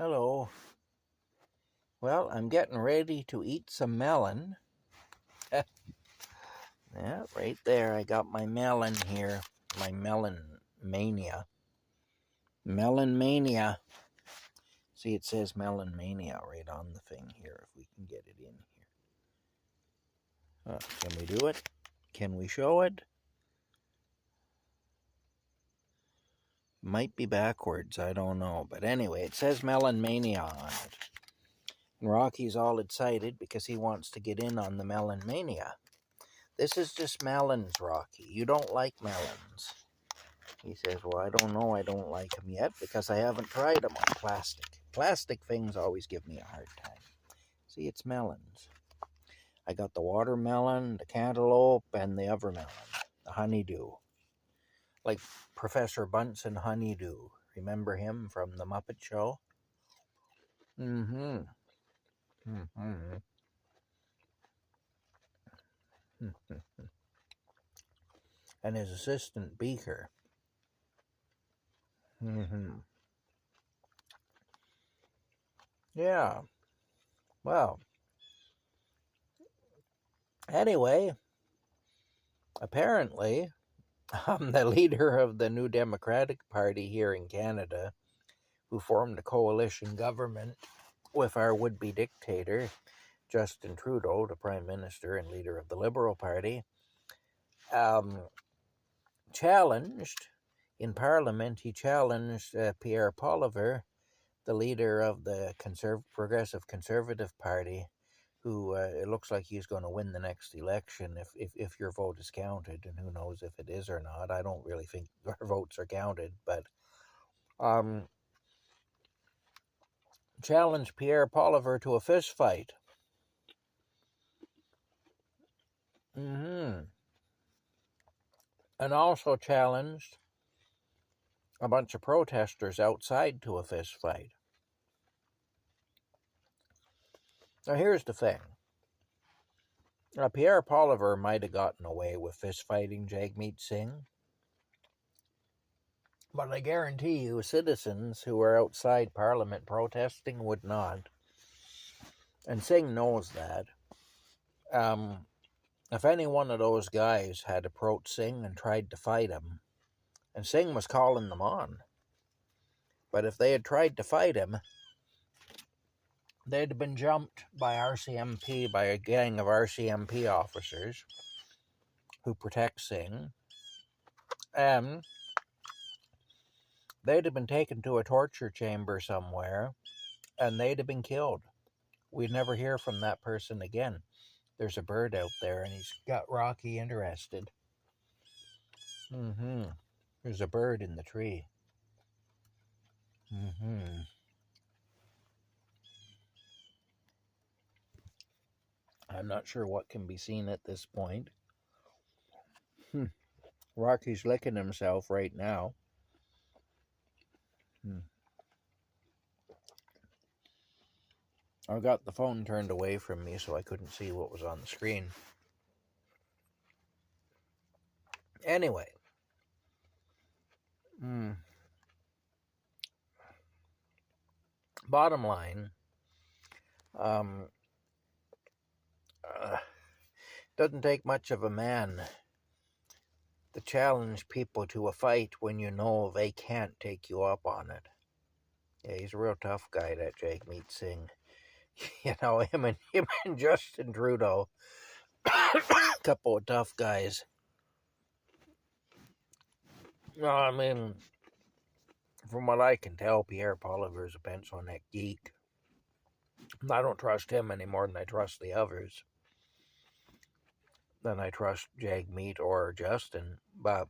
Hello. Well, I'm getting ready to eat some melon. Yeah, right there. I got my melon here. My melon mania. Melon mania. See, it says melon mania right on the thing here, if we can get it in here. Can we do it? Can we show it? Might be backwards, I don't know. But anyway, it says melon mania on it. And Rocky's all excited because he wants to get in on the melon mania. This is just melons, Rocky. You don't like melons. He says, well, I don't know. I don't like them yet because I haven't tried them on plastic. Plastic things always give me a hard time. See, it's melons. I got the watermelon, the cantaloupe, and the other melon, the honeydew. Like Professor Bunsen Honeydew. Remember him from the Muppet Show? Mm-hmm. Mm-hmm. And his assistant, Beaker. Mm-hmm. Yeah. Well, anyway, apparently, the leader of the New Democratic Party here in Canada, who formed a coalition government with our would-be dictator, Justin Trudeau, the Prime Minister and leader of the Liberal Party, challenged in Parliament, he challenged Pierre Poilievre, the leader of the Progressive Conservative Party, who it looks like he's going to win the next election if your vote is counted, and who knows if it is or not. I don't really think our votes are counted, but challenged Pierre Poilievre to a fist fight. And also challenged a bunch of protesters outside to a fist fight. Now here's the thing. Pierre Poilievre might have gotten away with fist fighting Jagmeet Singh, but I guarantee you citizens who are outside Parliament protesting would not. And Singh knows that. If any one of those guys had approached Singh and tried to fight him, and Singh was calling them on, but if they had tried to fight him, they'd have been jumped by RCMP, by a gang of RCMP officers who protect Singh, and they'd have been taken to a torture chamber somewhere, and they'd have been killed. We'd never hear from that person again. There's a bird out there, and he's got Rocky interested. There's a bird in the tree. I'm not sure what can be seen at this point. Rocky's licking himself right now. I got the phone turned away from me so I couldn't see what was on the screen. Anyway. Bottom line, doesn't take much of a man to challenge people to a fight when you know they can't take you up on it. Yeah, he's a real tough guy, that Jagmeet Singh. You know, him and Justin Trudeau, a couple of tough guys. No, I mean, from what I can tell, Pierre Poilievre is a pencil neck geek. I don't trust him any more than I trust the others. Than I trust Jagmeet or Justin, but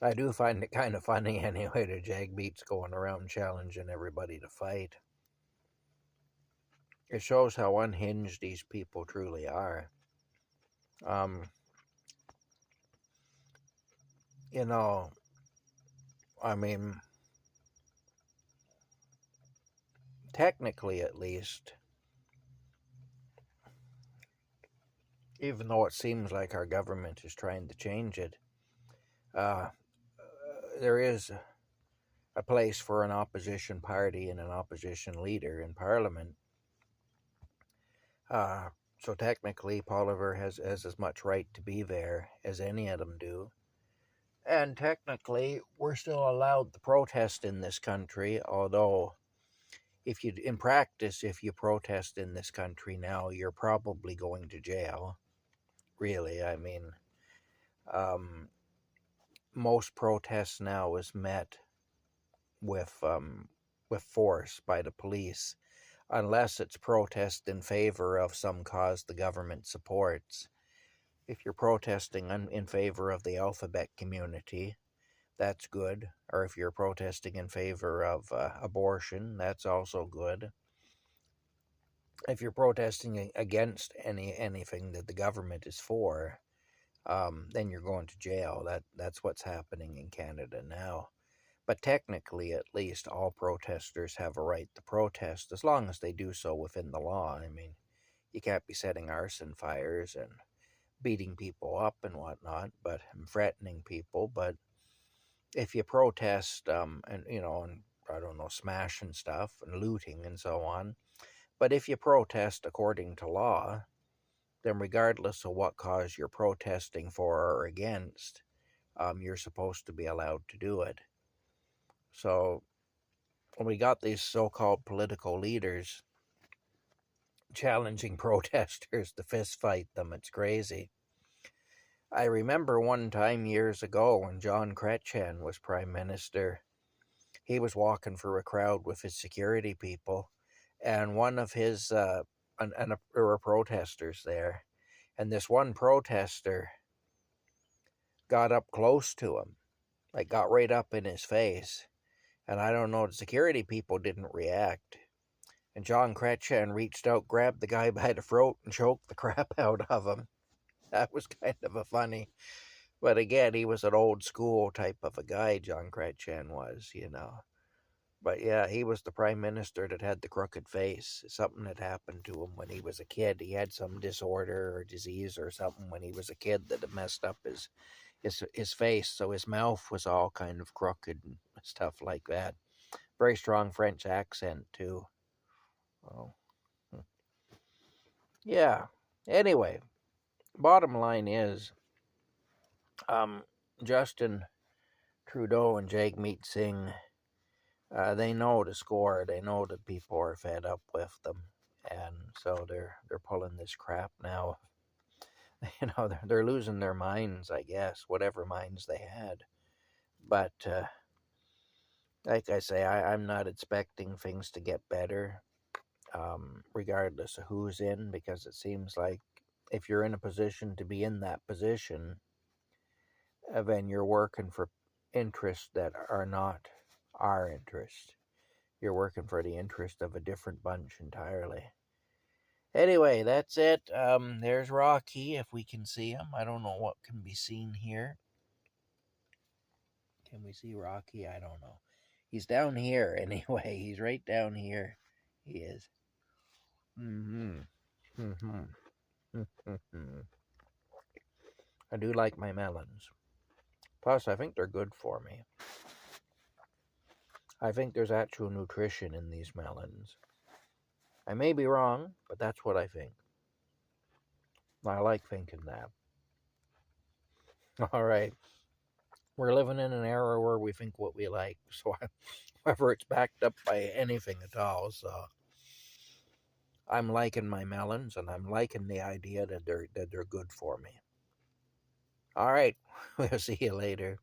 I do find it kind of funny anyway that Jagmeet's going around challenging everybody to fight. It shows how unhinged these people truly are. You know, I mean, technically at least, even though it seems like our government is trying to change it, there is a place for an opposition party and an opposition leader in Parliament. So technically, Polliver has as much right to be there as any of them do. And technically, we're still allowed to protest in this country, although in practice, if you protest in this country now, you're probably going to jail. Really, I mean, um, most protests now is met with force by the police, unless it's protest in favor of some cause the government supports. If you're protesting in favor of the alphabet community, that's good. Or if you're protesting in favor of abortion, that's also good. If you're protesting against anything that the government is for, then you're going to jail. That's what's happening in Canada now. But technically, at least, all protesters have a right to protest as long as they do so within the law. I mean, you can't be setting arson fires and beating people up and whatnot, but and threatening people. But if you protest, and I don't know, smashing stuff and looting and so on, but if you protest according to law, then regardless of what cause you're protesting for or against, you're supposed to be allowed to do it. So when we got these so-called political leaders challenging protesters to fist fight them, it's crazy. I remember one time years ago when John Chrétien was Prime Minister, he was walking through a crowd with his security people, and one of his, there were protesters there, and this one protester got up close to him, like got right up in his face, and I don't know, the security people didn't react. And John Chrétien reached out, grabbed the guy by the throat, and choked the crap out of him. That was kind of a funny. But again, he was an old school type of a guy, John Chrétien was, But yeah, he was the prime minister that had the crooked face. Something had happened to him when he was a kid. He had some disorder or disease or something when he was a kid that had messed up his face, so his mouth was all kind of crooked and stuff like that. Very strong French accent, too. Oh. Yeah. Anyway, bottom line is, Justin Trudeau and Jagmeet Singh, they know the score. They know that people are fed up with them, and so they're pulling this crap now. They're losing their minds, I guess, whatever minds they had. But like I say, I'm not expecting things to get better, regardless of who's in, because it seems like if you're in a position to be in that position, then you're working for interests that are not our interest. You're working for the interest of a different bunch entirely. Anyway, that's it. There's Rocky, if we can see him. I don't know what can be seen here. Can we see Rocky? I don't know. He's down here anyway. He's right down here. He is. I do like my melons. Plus, I think they're good for me. I think there's actual nutrition in these melons. I may be wrong, but that's what I think. I like thinking that. All right. We're living in an era where we think what we like, so whether it's backed up by anything at all, so I'm liking my melons, and I'm liking the idea that they're good for me. All right. We'll see you later.